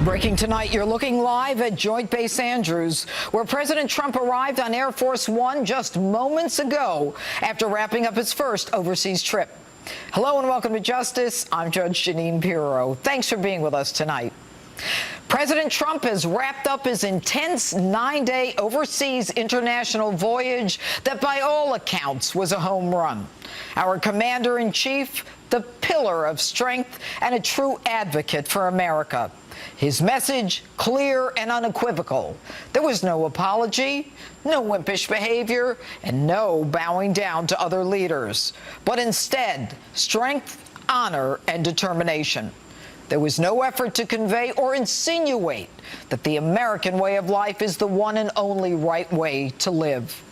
Breaking tonight, you're looking live at Joint Base Andrews, where President Trump arrived on Air Force One just moments ago after wrapping up his first overseas trip. Hello and welcome to Justice. I'm Judge Jeanine Pirro. Thanks for being with us tonight. President Trump has wrapped up his intense 9-day overseas international voyage that by all accounts was a home run. Our commander-in-chief, the pillar of strength and a true advocate for America. His message, clear and unequivocal. There was no apology, no wimpish behavior, and no bowing down to other leaders. But instead, strength, honor, and determination. There was no effort to convey or insinuate that the American way of life is the one and only right way to live.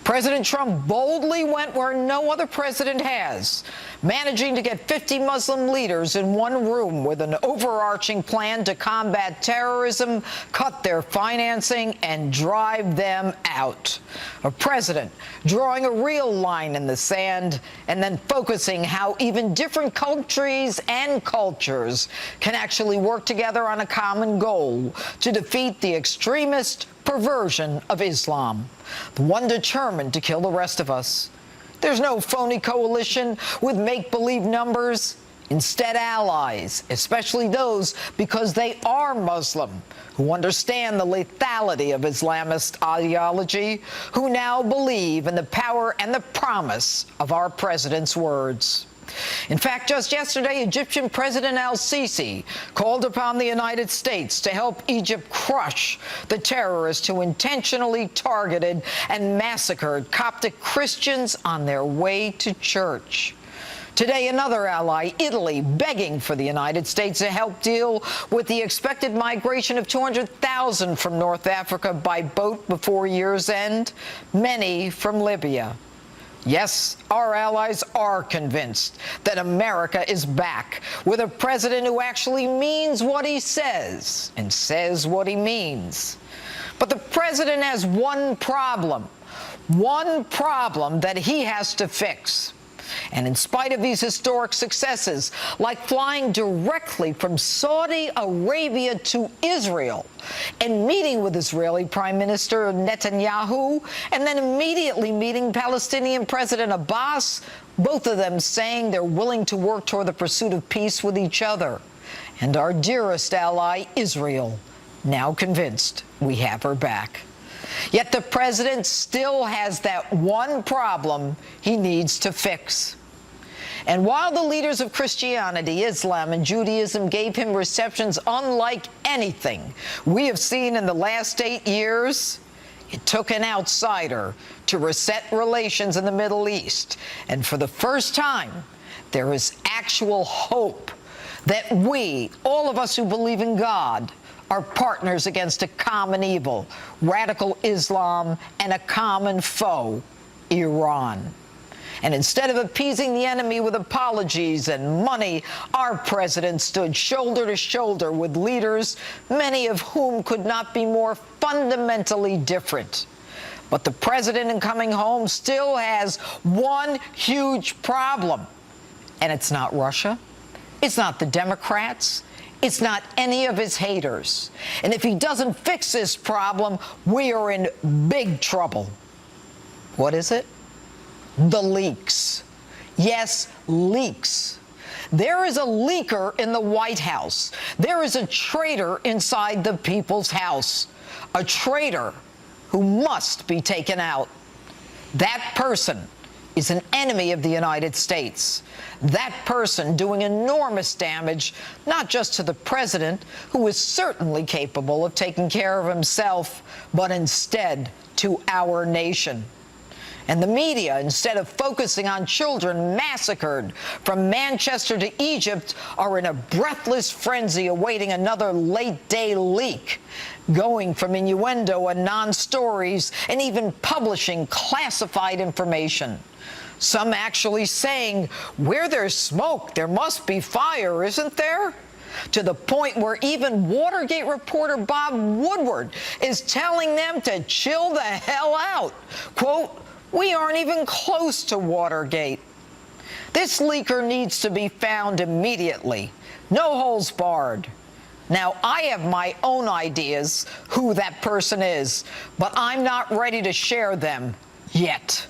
President Trump boldly went where no other president has, managing to get 50 Muslim leaders in one room with an overarching plan to combat terrorism, cut their financing, and drive them out. A president drawing a real line in the sand and then focusing how even different countries and cultures can actually work together on a common goal to defeat the extremist perversion of Islam, the one determined to kill the rest of us. There's no phony coalition with make-believe numbers. Instead, allies, especially those because they are Muslim, who understand the lethality of Islamist ideology, who now believe in the power and the promise of our president's words. In fact, just yesterday, Egyptian President al-Sisi called upon the United States to help Egypt crush the terrorists who intentionally targeted and massacred Coptic Christians on their way to church. Today, another ally, Italy, begging for the United States to help deal with the expected migration of 200,000 from North Africa by boat before year's end, many from Libya. Yes, our allies are convinced that America is back with a president who actually means what he says and says what he means. But the president has one problem that he has to fix. And in spite of these historic successes, like flying directly from Saudi Arabia to Israel and meeting with Israeli Prime Minister Netanyahu, and then immediately meeting Palestinian President Abbas, both of them saying they're willing to work toward the pursuit of peace with each other. And our dearest ally, Israel, now convinced we have her back. Yet the president still has that one problem he needs to fix. And while the leaders of Christianity, Islam, and Judaism gave him receptions unlike anything we have seen in the last 8 years, it took an outsider to reset relations in the Middle East. And for the first time, there is actual hope that we, all of us who believe in God, are partners against a common evil, radical Islam, and a common foe, Iran. And instead of appeasing the enemy with apologies and money, our president stood shoulder to shoulder with leaders, many of whom could not be more fundamentally different. But the president in coming home still has one huge problem. And it's not Russia. It's not the Democrats. It's not any of his haters. And if he doesn't fix this problem, we are in big trouble. What is it? The leaks. Yes, leaks. There is a leaker in the White House. There is a traitor inside the people's house. A traitor who must be taken out. That person is an enemy of the United States. That person doing enormous damage, not just to the president, who is certainly capable of taking care of himself, but instead to our nation. And the media, instead of focusing on children massacred from Manchester to Egypt, are in a breathless frenzy awaiting another late-day leak, going from innuendo and non-stories and even publishing classified information. Some actually saying, where there's smoke, there must be fire, isn't there? To the point where even Watergate reporter Bob Woodward is telling them to chill the hell out. Quote, we aren't even close to Watergate. This leaker needs to be found immediately. No holds barred. Now, I have my own ideas who that person is, but I'm not ready to share them yet.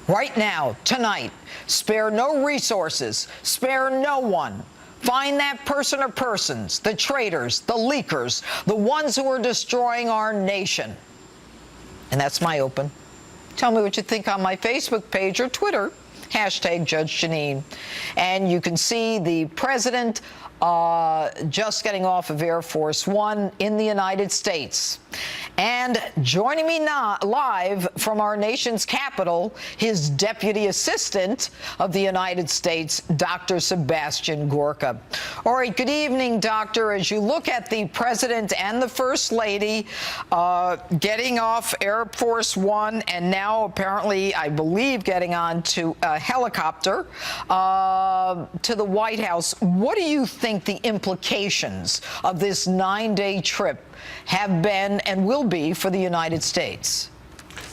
Right now, tonight, spare no resources, spare no one. Find that person or persons, the traitors, the leakers, the ones who are destroying our nation. And that's my open. Tell me what you think on my Facebook page or Twitter, hashtag Judge Jeanine. And you can see the president just getting off of Air Force One in the United States. And joining me now live from our nation's capital, his deputy assistant of the United States, Dr. Sebastian Gorka. All right, good evening, Doctor. As you look at the president and the first lady getting off Air Force One and now apparently, I believe, getting on to a helicopter to the White House, what do you think the implications of this 9-day trip have been and will be for the United States?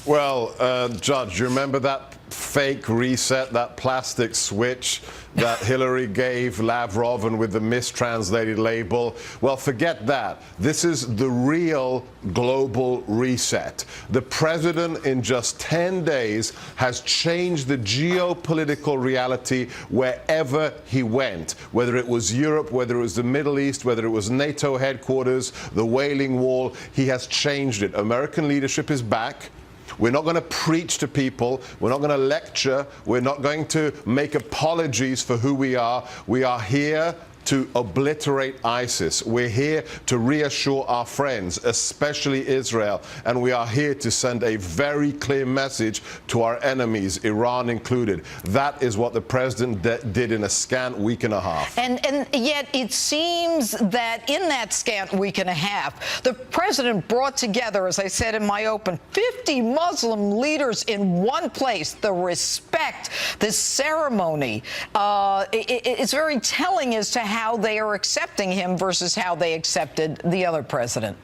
Well, Judge, you remember that fake reset, that plastic switch that Hillary gave Lavrov and with the mistranslated label? Well, forget that. This is the real global reset. The president in just 10 days has changed the geopolitical reality wherever he went, whether it was Europe, whether it was the Middle East, whether it was NATO headquarters, the Wailing Wall. He has changed it. American leadership is back. We're not going to preach to people. We're not going to lecture. We're not going to make apologies for who we are. We are here to obliterate ISIS. We're here to reassure our friends, especially Israel. And we are here to send a very clear message to our enemies, Iran included. That is what the president did in a scant week and a half. And yet it seems that in that scant week and a half, the president brought together, as I said in my open, 50 Muslim leaders in one place. The respect, the ceremony, it's very telling as to how they are accepting him versus how they accepted the other president.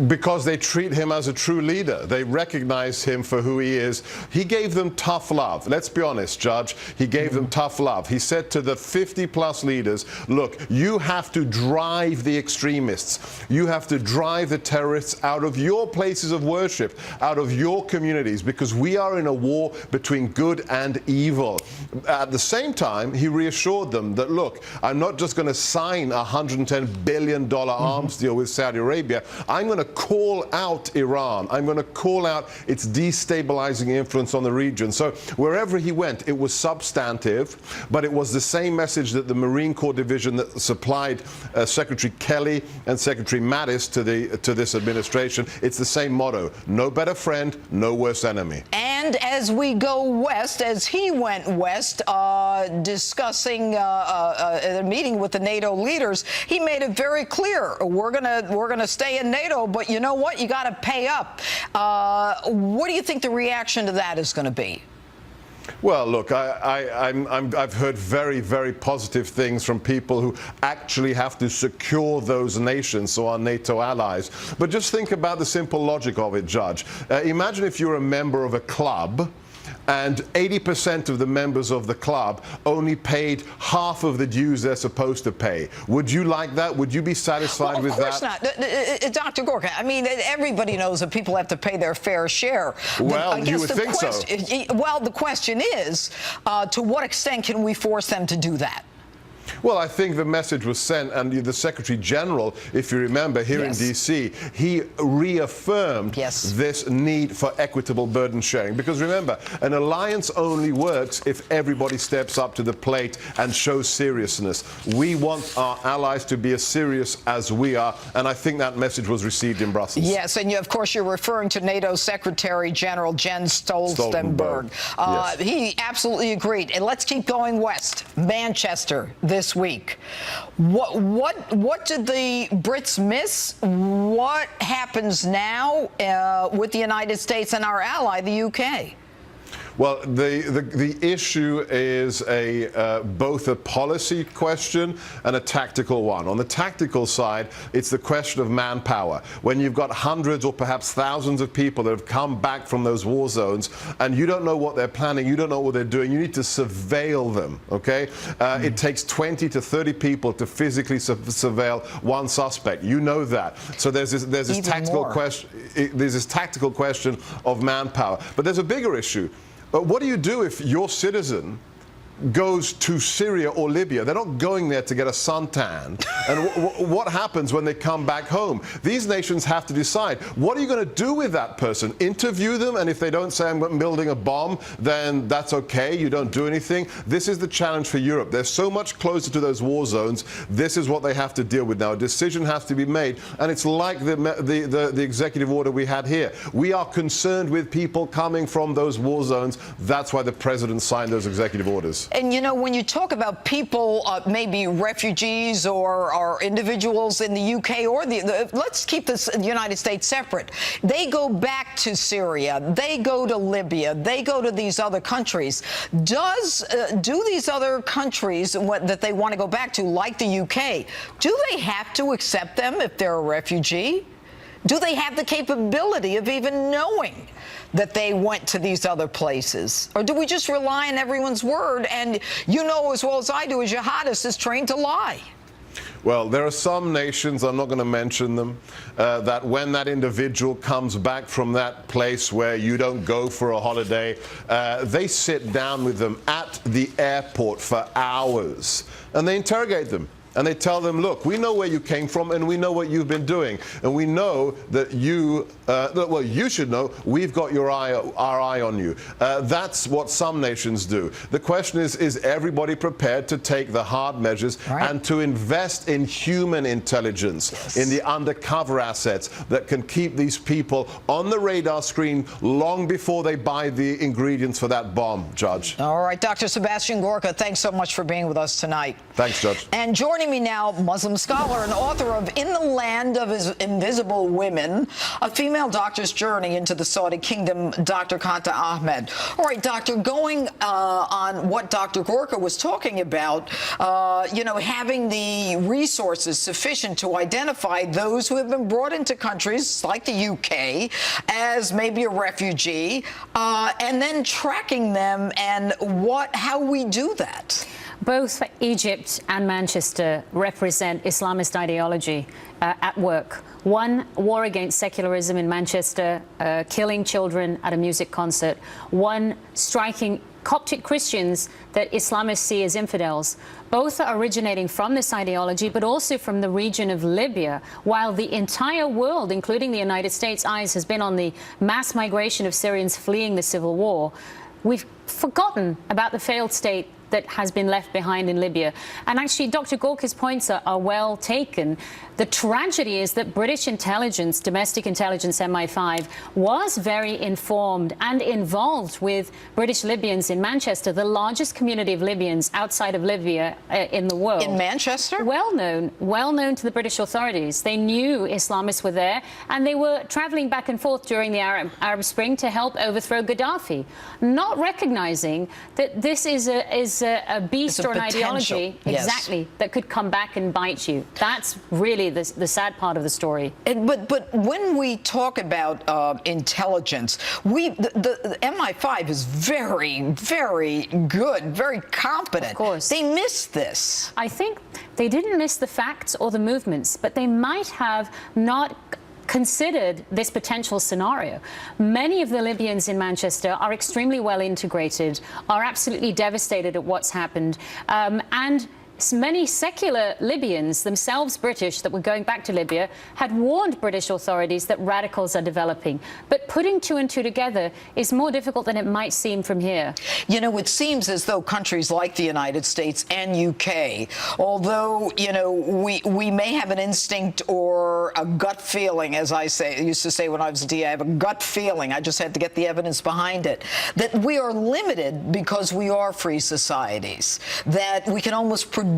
Because they treat him as a true leader. They recognize him for who he is. He gave them tough love. Let's be honest, Judge. He gave them tough love. He said to the 50-plus leaders, look, you have to drive the extremists. You have to drive the terrorists out of your places of worship, out of your communities, because we are in a war between good and evil. At the same time, he reassured them that, look, I'm not just going to sign a $110 billion arms deal with Saudi Arabia. I'm going to call out Iran. I'm going to call out its destabilizing influence on the region. So wherever he went, it was substantive, but it was the same message that the Marine Corps division that supplied Secretary Kelly and Secretary Mattis to this administration. It's the same motto: no better friend, no worse enemy. And as we go west, as he went west, discussing a meeting with the NATO leaders, he made it very clear: we're gonna stay in NATO, but you know what? You got to pay up. What do you think the reaction to that is going to be? Well, look, I've heard very, very positive things from people who actually have to secure those nations, so our NATO allies. But just think about the simple logic of it, Judge. Imagine if you're a member of a club and 80% of the members of the club only paid half of the dues they're supposed to pay. Would you like that? Would you be satisfied with that? Of course not. Dr. Gorka, I mean, everybody knows that people have to pay their fair share. Well, you would think so. Well, the question is, to what extent can we force them to do that? Well, I think the message was sent, and the Secretary General, if you remember, here in D.C., he reaffirmed this need for equitable burden sharing. Because remember, an alliance only works if everybody steps up to the plate and shows seriousness. We want our allies to be as serious as we are, and I think that message was received in Brussels. Yes, and of course you're referring to NATO Secretary General Jens Stoltenberg. Yes. He absolutely agreed. And let's keep going west. Manchester this week. What did the Brits miss? What happens now with the United States and our ally, the UK? Well, the issue is both a policy question and a tactical one. On the tactical side, it's the question of manpower. When you've got hundreds or perhaps thousands of people that have come back from those war zones and you don't know what they're planning, you don't know what they're doing, you need to surveil them, okay? It takes 20 to 30 people to physically surveil one suspect. You know that. So there's this tactical question. There's this tactical question of manpower. But there's a bigger issue. What do you do if your citizen goes to Syria or Libya? They're not going there to get a suntan. And what happens when they come back home? These nations have to decide, what are you going to do with that person? Interview them, and if they don't say I'm building a bomb, then that's okay, you don't do anything. This is the challenge for Europe. They're so much closer to those war zones. This is what they have to deal with now. A decision has to be made, and it's like the executive order we had here. We are concerned with people coming from those war zones. That's why the president signed those executive orders. And, you know, when you talk about people, maybe refugees or individuals in the UK or let's keep the United States separate. They go back to Syria. They go to Libya. They go to these other countries. Do these other countries that they want to go back to, like the UK, do they have to accept them if they're a refugee? Do they have the capability of even knowing that they went to these other places? Or do we just rely on everyone's word? And you know as well as I do, a jihadist is trained to lie. Well, there are some nations, I'm not going to mention them, that when that individual comes back from that place where you don't go for a holiday, they sit down with them at the airport for hours and they interrogate them. And they tell them, look, we know where you came from and we know what you've been doing. And we know that well, you should know we've got our eye on you. That's what some nations do. The question is everybody prepared to take the hard measures and to invest in human intelligence, in the undercover assets that can keep these people on the radar screen long before they buy the ingredients for that bomb, Judge? All right, Dr. Sebastian Gorka, thanks so much for being with us tonight. Thanks, Judge. And joining me now, Muslim scholar and author of In the Land of Invisible Women, a female doctor's journey into the Saudi kingdom, Dr. Kanta Ahmed. All right, doctor, going on what Dr. Gorka was talking about, you know, having the resources sufficient to identify those who have been brought into countries like the UK as maybe a refugee, and then tracking them and how we do that. Both Egypt and Manchester represent Islamist ideology at work. One, war against secularism in Manchester, killing children at a music concert. One, striking Coptic Christians that Islamists see as infidels. Both are originating from this ideology, but also from the region of Libya, while the entire world, including the United States' eyes has been on the mass migration of Syrians fleeing the civil war. We've forgotten about the failed state that has been left behind in Libya. And actually, Dr. Gorka's points are well taken. The tragedy is that British intelligence, domestic intelligence, MI5, was very informed and involved with British Libyans in Manchester, the largest community of Libyans outside of Libya in the world. In Manchester? Well known to the British authorities. They knew Islamists were there, and they were traveling back and forth during the Arab Spring to help overthrow Gaddafi, not recognizing that this is a beast or an ideology, exactly, that could come back and bite you. That's really the sad part of the story. But when we talk about intelligence, the MI5 is very, very good, very competent. Of course. They missed this. I think they didn't miss the facts or the movements, but they might have not considered this potential scenario. Many of the Libyans in Manchester are extremely well integrated, are absolutely devastated at what's happened, and many secular Libyans, themselves British, that were going back to Libya, had warned British authorities that radicals are developing. But putting two and two together is more difficult than it might seem from here. You know, it seems as though countries like the United States and UK, although, you know, we may have an instinct or a gut feeling, as I used to say when I was a DA, I have a gut feeling, I just had to get the evidence behind it, that we are limited because we are free societies, that we can almost predict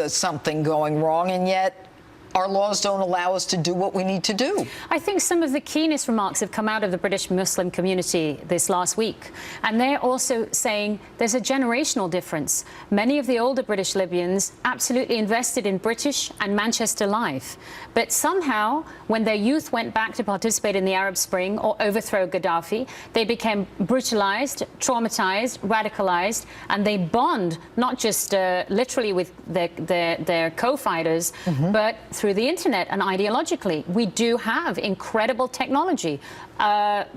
something going wrong, and yet our laws don't allow us to do what we need to do. I think some of the keenest remarks have come out of the British Muslim community this last week. And they're also saying there's a generational difference. Many of the older British Libyans absolutely invested in British and Manchester life. But somehow, when their youth went back to participate in the Arab Spring or overthrow Gaddafi, they became brutalized, traumatized, radicalized, and they bond not just literally with their co-fighters, but through the internet and ideologically. We do have incredible technology.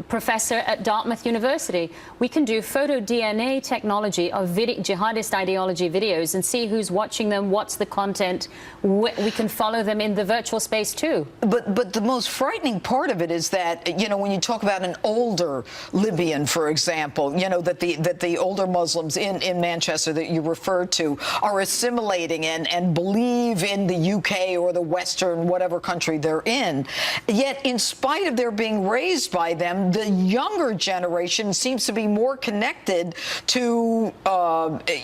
Professor at Dartmouth University, we can do photo DNA technology of jihadist ideology videos and see who's watching them, what's the content. We can follow them in the virtual space too. But the most frightening part of it is that, you know, when you talk about an older Libyan, for example, you know, that the older Muslims in Manchester that you referred to are assimilating and believe in the UK or the Western, whatever country they're in. Yet, in spite of their being raised by them, the younger generation seems to be more connected to,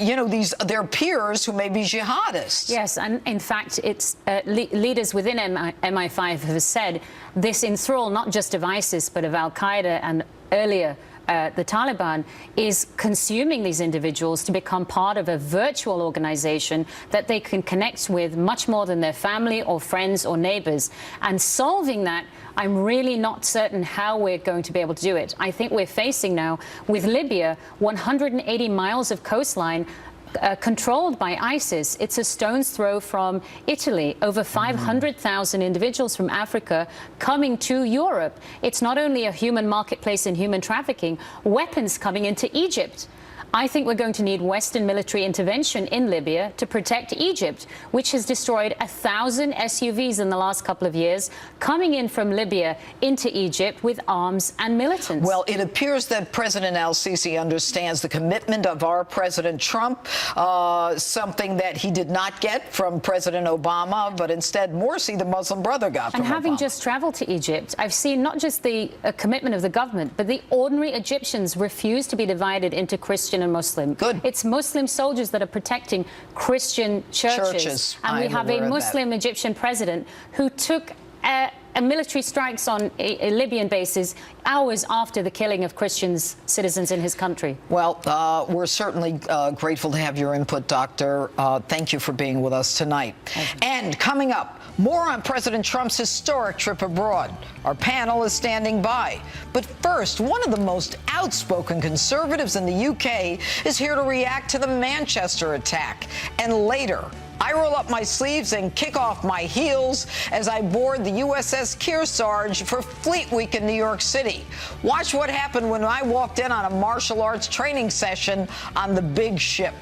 you know, their peers who may be jihadists. Yes, and in fact, it's leaders within MI5 have said this enthrall not just of ISIS, but of Al-Qaeda and earlier the Taliban is consuming these individuals to become part of a virtual organization that they can connect with much more than their family or friends or neighbors. And solving that, I'm really not certain how we're going to be able to do it. I think we're facing now with Libya 180 miles of coastline controlled by ISIS. It's a stone's throw from Italy. Over 500,000 individuals from Africa coming to Europe. It's not only a human marketplace in human trafficking, weapons coming into Egypt. I think we're going to need Western military intervention in Libya to protect Egypt, which has destroyed 1,000 SUVs in the last couple of years, coming in from Libya into Egypt with arms and militants. Well, it appears that President al-Sisi understands the commitment of our President Trump, something that he did not get from President Obama, but instead Morsi, the Muslim brother, got from And having Obama. just traveled to Egypt, I've seen not just the commitment of the government, but the ordinary Egyptians refuse to be divided into Christian and Muslim. Good. It's Muslim soldiers that are protecting Christian churches. And we I'm have aware a of Muslim Egyptian president who took military strikes on a Libyan bases hours after the killing of Christian citizens in his country. Well, we're certainly grateful to have your input, Doctor. Thank you for being with us tonight. And coming up, more on President Trump's historic trip abroad. Our panel is standing by. But first, one of the most outspoken conservatives in the UK is here to react to the Manchester attack. And later, I roll up my sleeves and kick off my heels as I board the USS Kearsarge for Fleet Week in New York City. Watch what happened when I walked in on a martial arts training session on the big ship.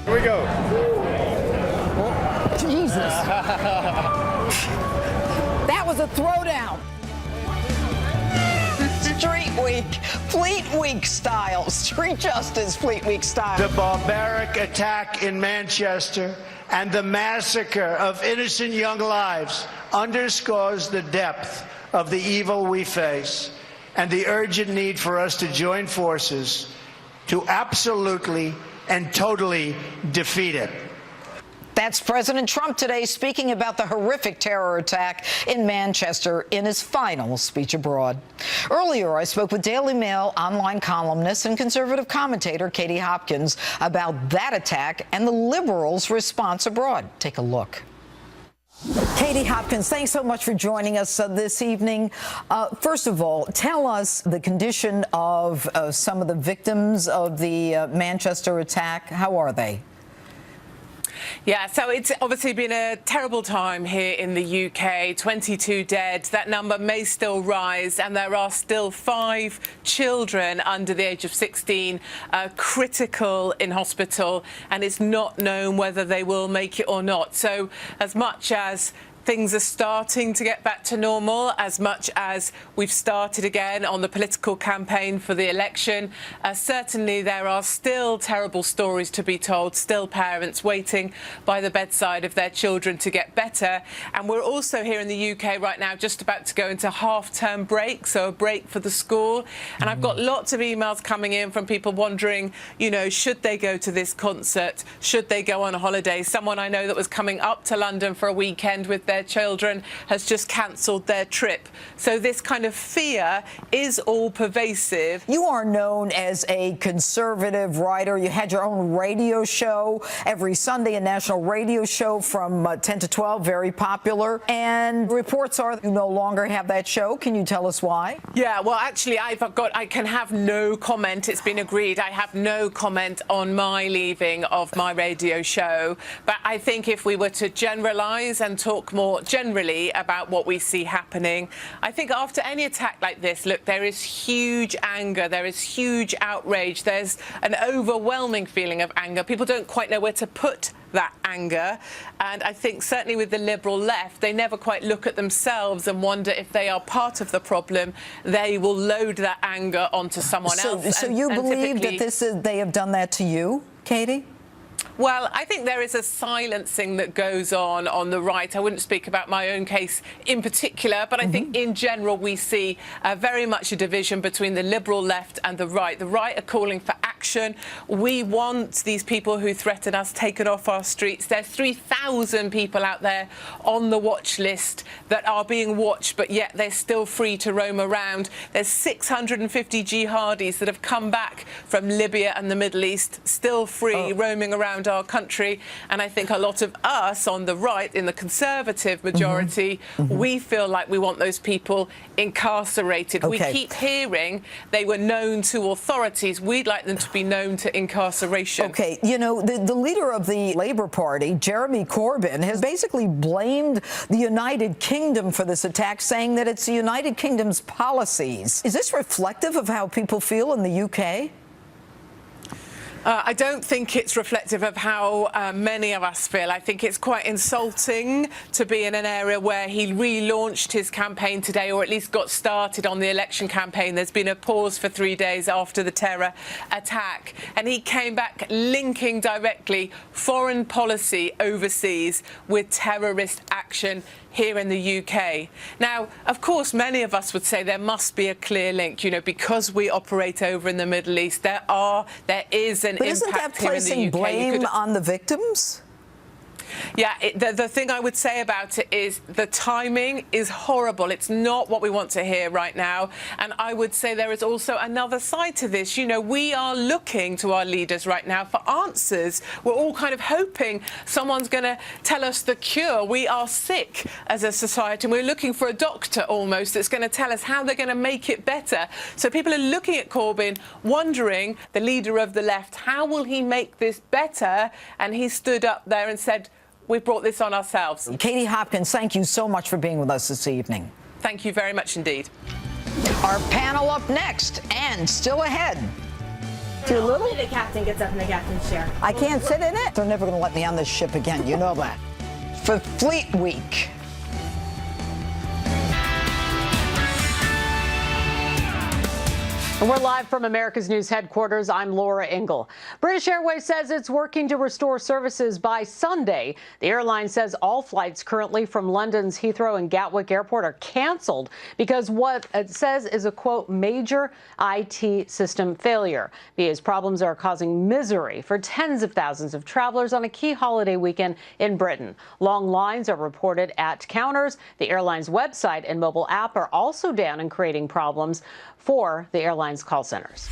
Here we go. Jesus. That was a throwdown. Street Week, Fleet Week style, Street Justice Fleet Week style. The barbaric attack in Manchester and the massacre of innocent young lives underscores the depth of the evil we face and the urgent need for us to join forces to absolutely and totally defeat it. That's President Trump today speaking about the horrific terror attack in Manchester in his final speech abroad. Earlier, I spoke with Daily Mail online columnist and conservative commentator Katie Hopkins about that attack and the Liberals' response abroad. Take a look. Katie Hopkins, thanks so much for joining us this evening. First of all, tell us the condition of some of the victims of the Manchester attack. How are they? Yeah, so it's obviously been a terrible time here in the UK. 22 dead. That number may still rise, and there are still 5 children under the age of 16 critical in hospital, and it's not known whether they will make it or not. So as much as things are starting to get back to normal, as much as we've started again on the political campaign for the election. Certainly there are still terrible stories to be told, still parents waiting by the bedside of their children to get better. And we're also here in the UK right now just about to go into half-term break, so a break for the school. And I've got lots of emails coming in from people wondering, you know, should they go to this concert? Should they go on a holiday? Someone I know that was coming up to London for a weekend with their children has just cancelled their trip. So this kind of fear is all pervasive. You are known as a conservative writer. You had your own radio show every Sunday, a national radio show from 10 to 12, very popular. And reports are you no longer have that show. Can you tell us why? Yeah, well, actually, I can have no comment. It's been agreed. I have no comment on my leaving of my radio show. But I think if we were to generalise and talk more generally about what we see happening, I think after any attack like this, look, there is huge anger, there is huge outrage, there's an overwhelming feeling of anger. People don't quite know where to put that anger. And I think certainly with the Liberal left, they never quite look at themselves and wonder if they are part of the problem. They will load that anger onto someone else. So you believe that they have done that to you, Katie? Well, I think there is a silencing that goes on the right. I wouldn't speak about my own case in particular, but I think in general we see very much a division between the Liberal left and the right. The right are calling for action. We want these people who threaten us taken off our streets. There's 3,000 people out there on the watch list that are being watched, but yet they're still free to roam around. There's 650 jihadis that have come back from Libya and the Middle East, still free, roaming around our country. And I think a lot of us on the right, in the Conservative majority, we feel like we want those people incarcerated. We keep hearing they were known to authorities. We'd like them to be known to incarceration. Okay, you know, the leader of the Labour Party, Jeremy Corbyn, has basically blamed the United Kingdom for this attack, saying that it's the United Kingdom's policies. Is this reflective of how people feel in the UK? I don't think it's reflective of how many of us feel. I think it's quite insulting to be in an area where he relaunched his campaign today, or at least got started on the election campaign. There's been a pause for 3 days after the terror attack, and he came back linking directly foreign policy overseas with terrorist action here in the UK. Now, of course, many of us would say there must be a clear link, you know, because we operate over in the Middle East. There is an impact here in the UK. But isn't that placing blame on the victims? Yeah, the thing I would say about it is the timing is horrible. It's not what we want to hear right now. And I would say there is also another side to this. You know, we are looking to our leaders right now for answers. We're all kind of hoping someone's going to tell us the cure. We are sick as a society, and we're looking for a doctor almost that's going to tell us how they're going to make it better. So people are looking at Corbyn, wondering, the leader of the left, how will he make this better? And he stood up there and said, we've brought this on ourselves. Katie Hopkins, thank you so much for being with us this evening. Thank you very much indeed. Our panel up next, and still ahead. Too little? Only the captain gets up in the captain's chair. I can't sit in it? They're never going to let me on this ship again. You know that. For Fleet Week. And we're live from America's News headquarters. I'm Laura Ingle. British Airways says it's working to restore services by Sunday. The airline says all flights currently from London's Heathrow and Gatwick Airport are canceled because what it says is a, quote, major IT system failure. BA's problems are causing misery for tens of thousands of travelers on a key holiday weekend in Britain. Long lines are reported at counters. The airline's website and mobile app are also down and creating problems for the airline's call centers.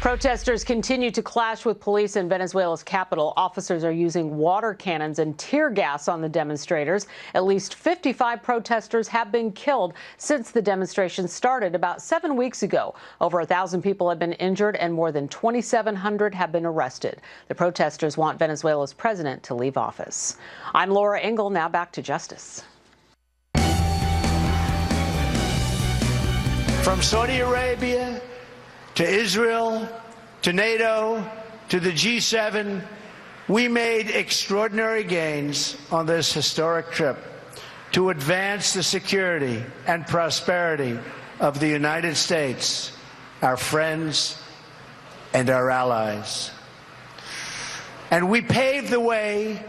Protesters continue to clash with police in Venezuela's capital. Officers are using water cannons and tear gas on the demonstrators. At least 55 protesters have been killed since the demonstration started about 7 weeks ago. Over 1,000 people have been injured and more than 2,700 have been arrested. The protesters want Venezuela's president to leave office. I'm Laura Ingle. Now back to Justice. From Saudi Arabia to Israel to NATO to the G7, we made extraordinary gains on this historic trip. to advance the security and prosperity of the United States, our friends, and our allies. And we paved the way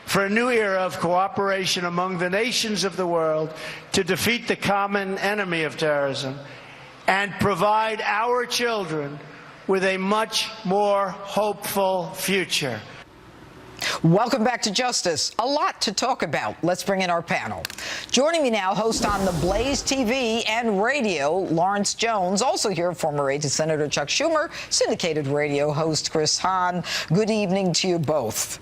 for a new era of cooperation among the nations of the world to defeat the common enemy of terrorism and provide our children with a much more hopeful future. Welcome back to Justice. A lot to talk about. Let's bring in our panel. Joining me now, host on the Blaze TV and radio, Lawrence Jones. Also here, former aide to Senator Chuck Schumer, syndicated radio host Chris Hahn. Good evening to you both.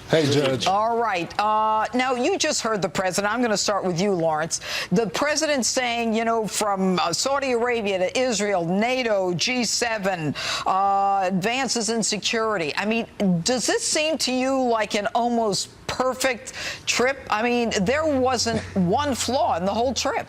Hey, Judge. All right. Now, you just heard the president. I'm going to start with you, Lawrence. The president saying, you know, from Saudi Arabia to Israel, NATO, G7, advances in security. I mean, does this seem to you like an almost perfect trip? I mean, there wasn't one flaw in the whole trip.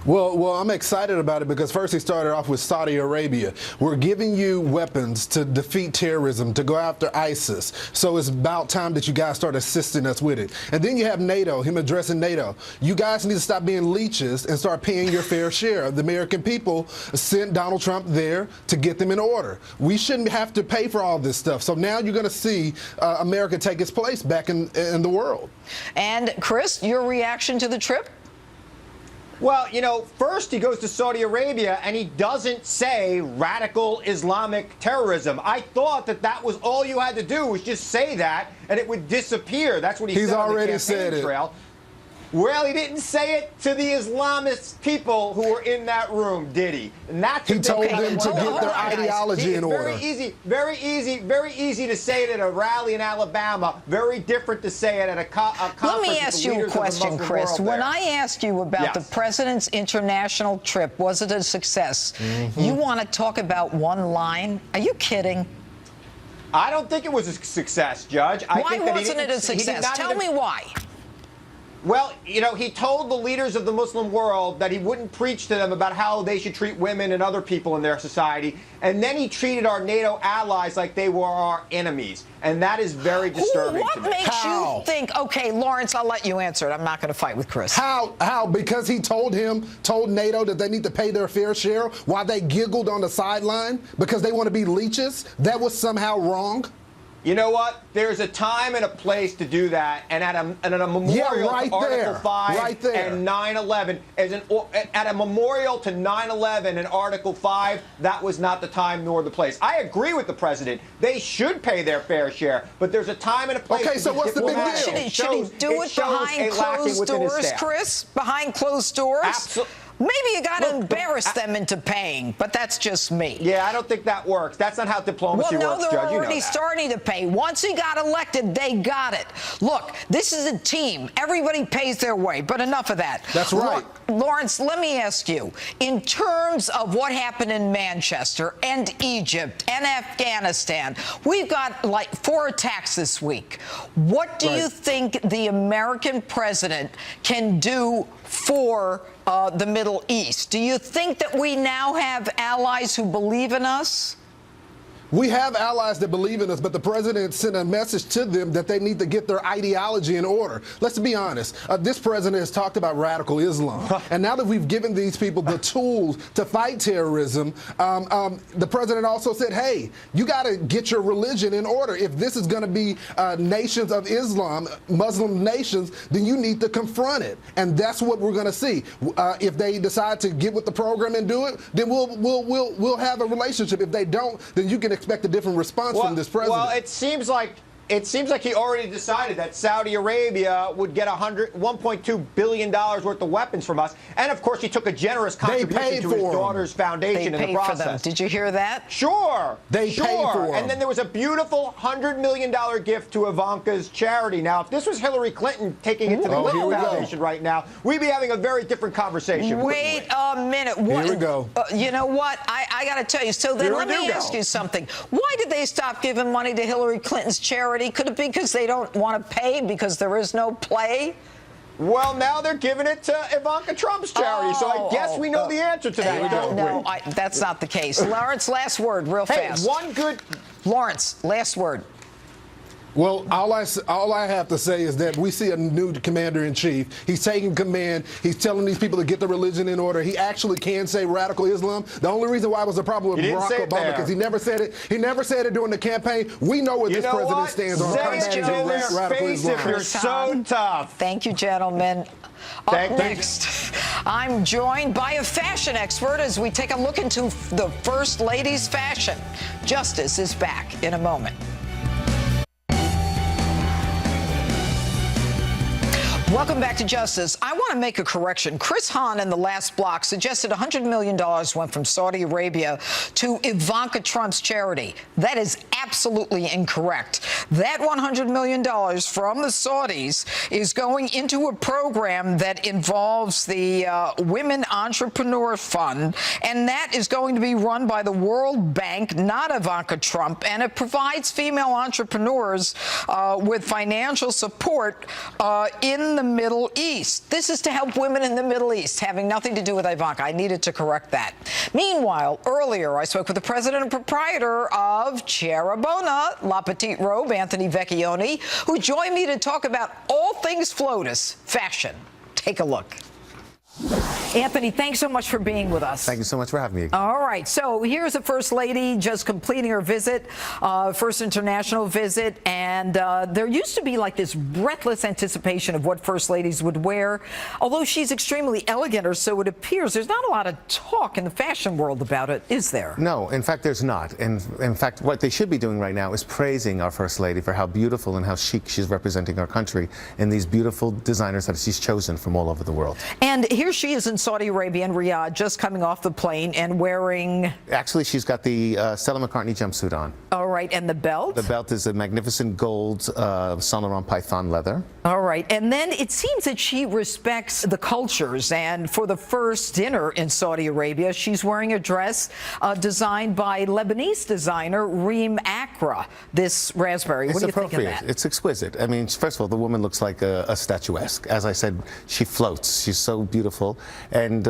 Well, I'm excited about it because first he started off with Saudi Arabia. We're giving you weapons to defeat terrorism, to go after ISIS. So it's about time that you guys start assisting us with it. And then you have NATO, him addressing NATO. You guys need to stop being leeches and start paying your fair share. The American people sent Donald Trump there to get them in order. We shouldn't have to pay for all this stuff. So now you're going to see America take its place back in the world. And Chris, your reaction to the trip? Well, you know, first he goes to Saudi Arabia and he doesn't say radical Islamic terrorism. I thought that was all you had to do was just say that and it would disappear. That's what he said on the campaign trail. Well, he didn't say it to the Islamist people who were in that room, did he? And that's he told them to get their ideology in order. Very easy to say it at a rally in Alabama. Very different to say it at a conference. Let me ask you a question, Chris. When I asked you about the president's international trip, was it a success? You want to talk about one line? Are you kidding? I don't think it was a success, Judge. Why wasn't it a success? Tell me why. Well, you know, he told the leaders of the Muslim world that he wouldn't preach to them about how they should treat women and other people in their society. And then he treated our NATO allies like they were our enemies. And that is very disturbing to me. What makes you think, okay, Lawrence, I'll let you answer it. I'm not going to fight with Chris. How? Because he told NATO that they need to pay their fair share while they giggled on the sideline because they want to be leeches? That was somehow wrong? You know what? There's a time and a place to do that, and at a memorial to Article 5 and 9/11, at a memorial to 9/11 and Article 5, that was not the time nor the place. I agree with the president. They should pay their fair share, but there's a time and a place. Okay, so what's the big deal? Should he do it behind closed doors, Chris? Behind closed doors? Absolutely. Maybe you got to embarrass them into paying, but that's just me. Yeah, I don't think that works. That's not how diplomacy works, Judge. Well, no, they're already starting to pay. Once he got elected, they got it. Look, this is a team. Everybody pays their way, but enough of that. That's right. Lawrence, let me ask you, in terms of what happened in Manchester and Egypt and Afghanistan, we've got like 4 attacks this week. What do you think the American president can do for the Middle East? Do you think that we now have allies who believe in us? We have allies that believe in us, but the president sent a message to them that they need to get their ideology in order. Let's be honest. This president has talked about radical Islam. And now that we've given these people the tools to fight terrorism, the president also said, hey, you got to get your religion in order. If this is going to be nations of Islam, Muslim nations, then you need to confront it. And that's what we're going to see. If they decide to get with the program and do it, then we'll have a relationship. If they don't, then you can expect a different response from this president. Well, it seems like he already decided that Saudi Arabia would get $1.2 billion worth of weapons from us. And, of course, he took a generous contribution to his daughter's foundation in the process. For them. Did you hear that? Sure. They paid for them. And then there was a beautiful $100 million gift to Ivanka's charity. Now, if this was Hillary Clinton taking it to the Clinton Foundation right now, we'd be having a very different conversation. Wait a minute. Here we go. You know what? I got to tell you. So then let me ask you something. Why did they stop giving money to Hillary Clinton's charity? Could it be because they don't want to pay because there is no play? Well, now they're giving it to Ivanka Trump's charity, so I guess we know the answer to that. No, that's not the case. Lawrence, last word, real fast. One good... Lawrence, last word. Well, all I have to say is that we see a new commander-in-chief. He's taking command. He's telling these people to get the religion in order. He actually can say radical Islam. The only reason why it was a problem with Barack Obama because he never said it. He never said it during the campaign. We know where this president stands on combating radical Islam. You're so tough. Thank you, gentlemen. Up next, I'm joined by a fashion expert as we take a look into the First Lady's fashion. Justice is back in a moment. Welcome back to Justice. I want to make a correction. Chris Hahn in the last block suggested $100 million went from Saudi Arabia to Ivanka Trump's charity. That is absolutely incorrect. That $100 million from the Saudis is going into a program that involves the Women Entrepreneur Fund, and that is going to be run by the World Bank, not Ivanka Trump, and it female entrepreneurs with financial support in the Middle East. This is to help women in the Middle East, having nothing to do with Ivanka. I needed to correct that. Meanwhile, earlier I spoke with the president and proprietor of Cherabona La Petite Robe, Anthony Vecchione, who joined me to talk about all things FLOTUS fashion. Take a look. Anthony, thanks so much for being with us. Thank you so much for having me. All right, so here's the First Lady just completing her visit, first international visit, and there used to be like this breathless anticipation of what First Ladies would wear. Although she's extremely elegant, or so it appears, there's not a lot of talk in the fashion world about it, is there? No, in fact, there's not. And in fact, what they should be doing right now is praising our First Lady for how beautiful and how chic she's representing our country and these beautiful designers that she's chosen from all over the world. And here she is in Saudi Arabia and Riyadh, just coming off the plane and wearing... Actually, she's got the Stella McCartney jumpsuit on. All right, and the belt? The belt is a magnificent gold Saint Laurent python leather. All right, and then it seems that she respects the cultures, and for the first dinner in Saudi Arabia, she's wearing a dress designed by Lebanese designer Reem Akra, this raspberry. What do you think of that? It's exquisite. I mean, first of all, the woman looks like a statuesque. As I said, she floats. She's so beautiful. And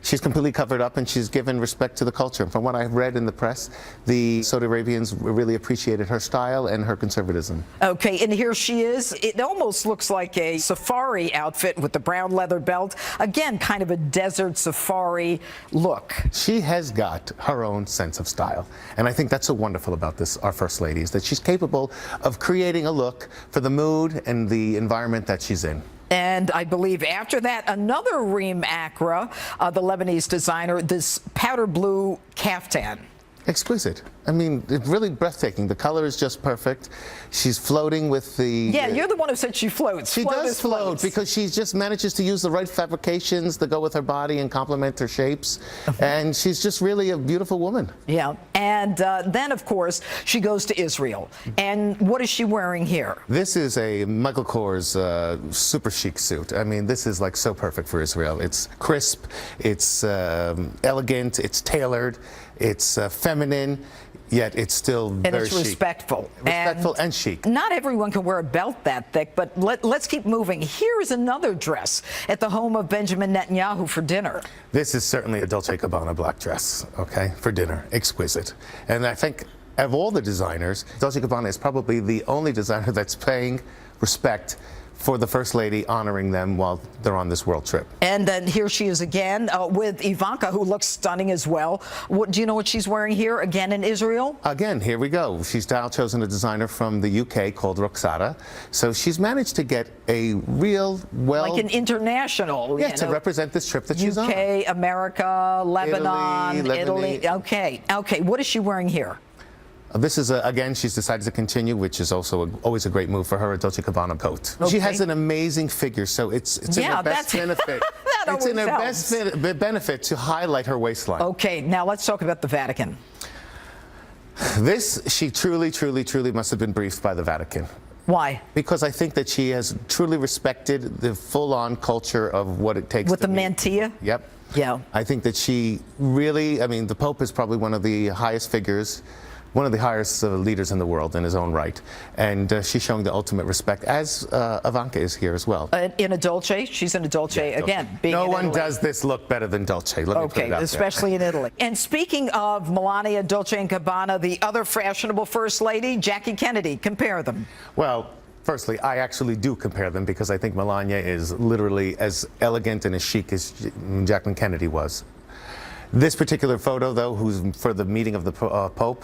she's completely covered up, and she's given respect to the culture. From what I've read in the press, the Saudi Arabians really appreciated her style and her conservatism. Okay, and here she is. It almost looks like a safari outfit with the brown leather belt. Again, kind of a desert safari look. She has got her own sense of style. And I think that's so wonderful about this, our First Lady, is that she's capable of creating a look for the mood and the environment that she's in. And I believe after that, another Reem Akra, the Lebanese designer, this powder blue caftan. Exquisite. I mean, it's really breathtaking. The color is just perfect. She's floating with the... Yeah, you're the one who said she floats. She does float because she just manages to use the right fabrications to go with her body and complement her shapes. And she's just really a beautiful woman. Yeah. And then, of course, she goes to Israel. And what is she wearing here? This is a Michael Kors super chic suit. I mean, this is like so perfect for Israel. It's crisp, it's elegant, it's tailored, it's feminine, yet it's still very chic. And it's respectful. Respectful and chic. Not everyone can wear a belt that thick, but let's keep moving. Here is another dress at the home of Benjamin Netanyahu for dinner. This is certainly a Dolce & Gabbana black dress, okay, for dinner. Exquisite. And I think of all the designers, Dolce & Gabbana is probably the only designer that's paying respect for the First Lady, honoring them while they're on this world trip. And then here she is again with Ivanka, who looks stunning as well. Do you know what she's wearing here, again in Israel? Again, here we go. She's now chosen a designer from the UK called Roxana. So she's managed to get a real, like an international. Yeah, to represent this trip that she's on. UK, America, Lebanon, Italy. Okay, what is she wearing here? This is, again, she's decided to continue, which is also always a great move for her, a Dolce & Gabbana coat. Okay. She has an amazing figure, so it's in her best benefit. It's in her best benefit to highlight her waistline. Okay, now let's talk about the Vatican. This, she truly must have been briefed by the Vatican. Why? Because I think that she has truly respected the full-on culture of what it takes with the mantilla? Yep. Yeah. I think that she really, I mean, the Pope is probably one of the highest figures one of the highest leaders in the world in his own right. And she's showing the ultimate respect, as Ivanka is here as well. In a Dolce? She's in a Dolce again. Being no in one Italy. does this look better than Dolce. Let me put it out especially in Italy. And speaking of Melania, Dolce & Gabbana, the other fashionable first lady, Jackie Kennedy. Compare them. Well, firstly, I actually do compare them because I think Melania is literally as elegant and as chic as Jacqueline Kennedy was. This particular photo, though, who's for the meeting of the Pope,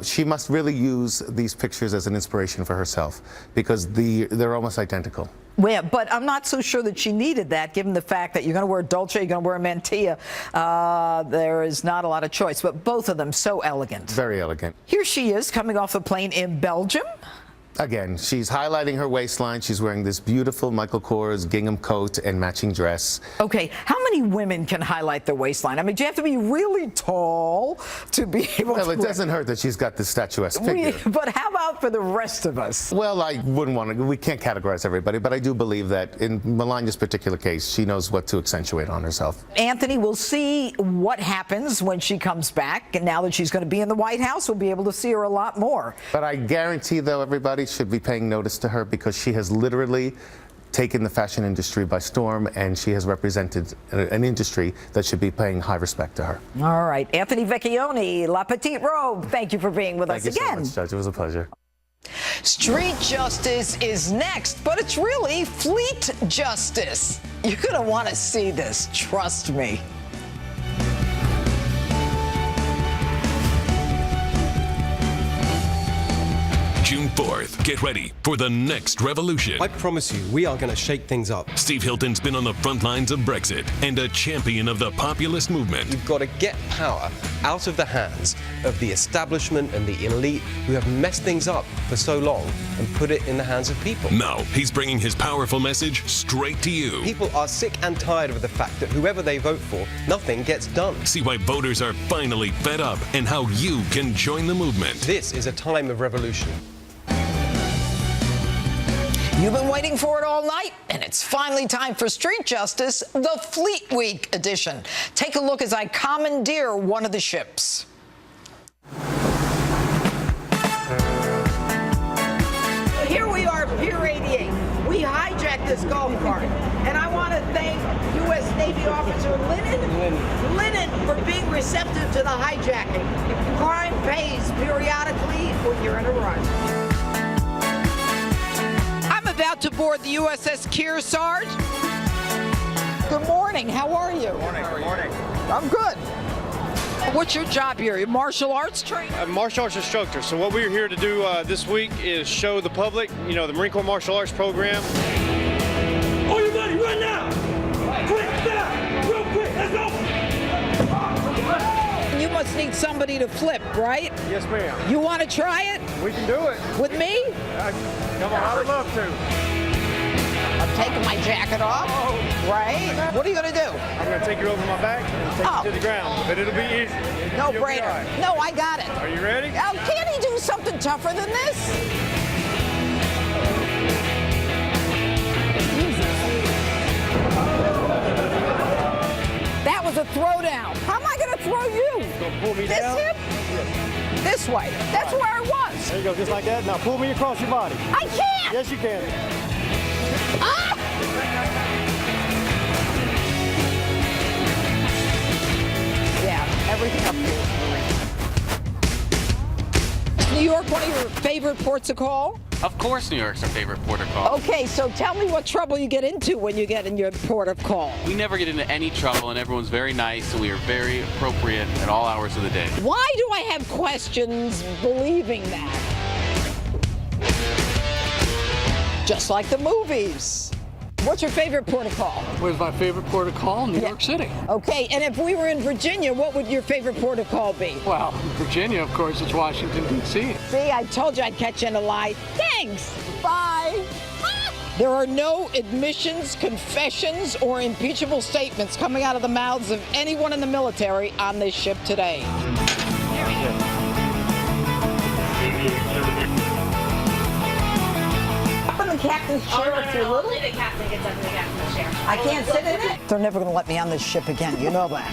she must really use these pictures as an inspiration for herself because they're almost identical. Yeah, but I'm not so sure that she needed that, given the fact that you're going to wear Dolce, you're going to wear Mantilla. There is not a lot of choice, but both of them so elegant. Very elegant. Here she is coming off a plane in Belgium. Again, she's highlighting her waistline. She's wearing this beautiful Michael Kors gingham coat and matching dress. Okay, how many women can highlight their waistline? I mean, do you have to be really tall to be able to? Well, it doesn't hurt that she's got this statuesque figure. But how about for the rest of us? Well, I wouldn't want to, we can't categorize everybody, but I do believe that in Melania's particular case, she knows what to accentuate on herself. Anthony, we'll see what happens when she comes back. And now that she's going to be in the White House, we'll be able to see her a lot more. But I guarantee, though, everybody should be paying notice to her because she has literally taken the fashion industry by storm, and she has represented an industry that should be paying high respect to her. All right. Anthony Vecchione, La Petite Robe, thank you for being with us again. Thank you so much, Judge. It was a pleasure. Street justice is next, but it's really fleet justice. You're going to want to see this, trust me. June 4th, get ready for the next revolution. I promise you, we are going to shake things up. Steve Hilton's been on the front lines of Brexit and a champion of the populist movement. We've got to get power out of the hands of the establishment and the elite who have messed things up for so long and put it in the hands of people. Now, he's bringing his powerful message straight to you. People are sick and tired of the fact that whoever they vote for, nothing gets done. See why voters are finally fed up and how you can join the movement. This is a time of revolution. You've been waiting for it all night, and it's finally time for Street Justice, the Fleet Week edition. Take a look as I commandeer one of the ships. Here we are, Pier 88. We hijacked this golf cart, and I want to thank U.S. Navy officer Lennon for being receptive to the hijacking. Crime pays periodically when you're in a rush. About to board the USS Kearsarge. Good morning. How are you? Good morning. I'm good. What's your job here? You're martial arts trainer? I'm a martial arts instructor. So what we're here to do this week is show the public, the Marine Corps martial arts program. All you buddy, run now! Quick, stop! Real quick, let's go! You must need somebody to flip, right? Yes, ma'am. You want to try it? We can do it. With me? Come on, I would love to. I'm taking my jacket off, right? What are you going to do? I'm going to take you over my back and take you to the ground, but it'll be easy. No brainer. Right. No, I got it. Are you ready? Oh, can't he do something tougher than this? That was a throwdown. How am I going to throw you? Pull me down. Hip? This way. That's where I was. There you go, just like that. Now pull me across your body. I can't. Yes, you can. Ah! Yeah, everything up here is New York one of your favorite ports of call? Of course New York's our favorite port of call. Okay, so tell me what trouble you get into when you get in your port of call. We never get into any trouble, and everyone's very nice, and we are very appropriate at all hours of the day. Why do I have questions believing that? Just like the movies. What's your favorite port of call? Where's my favorite port of call? New York City. Okay, and if we were in Virginia, what would your favorite port of call be? Well, Virginia, of course, it's Washington, D.C. See, I told you I'd catch you in a lie. Thanks. Bye. There are no admissions, confessions, or impeachable statements coming out of the mouths of anyone in the military on this ship today. Captain's chair if you're little? Only the captain gets up in the captain's chair. I can't sit in it? They're never going to let me on this ship again. You know that.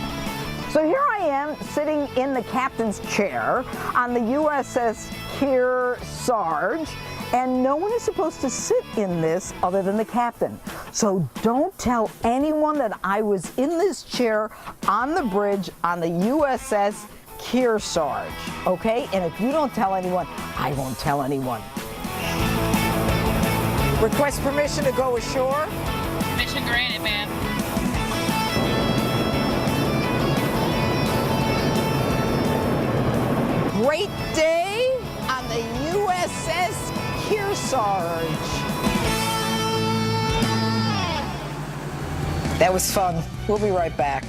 So here I am sitting in the captain's chair on the USS Kearsarge, and no one is supposed to sit in this other than the captain. So don't tell anyone that I was in this chair on the bridge on the USS Kearsarge, okay? And if you don't tell anyone, I won't tell anyone. Request permission to go ashore. Permission granted, ma'am. Great day on the USS Kearsarge. That was fun. We'll be right back.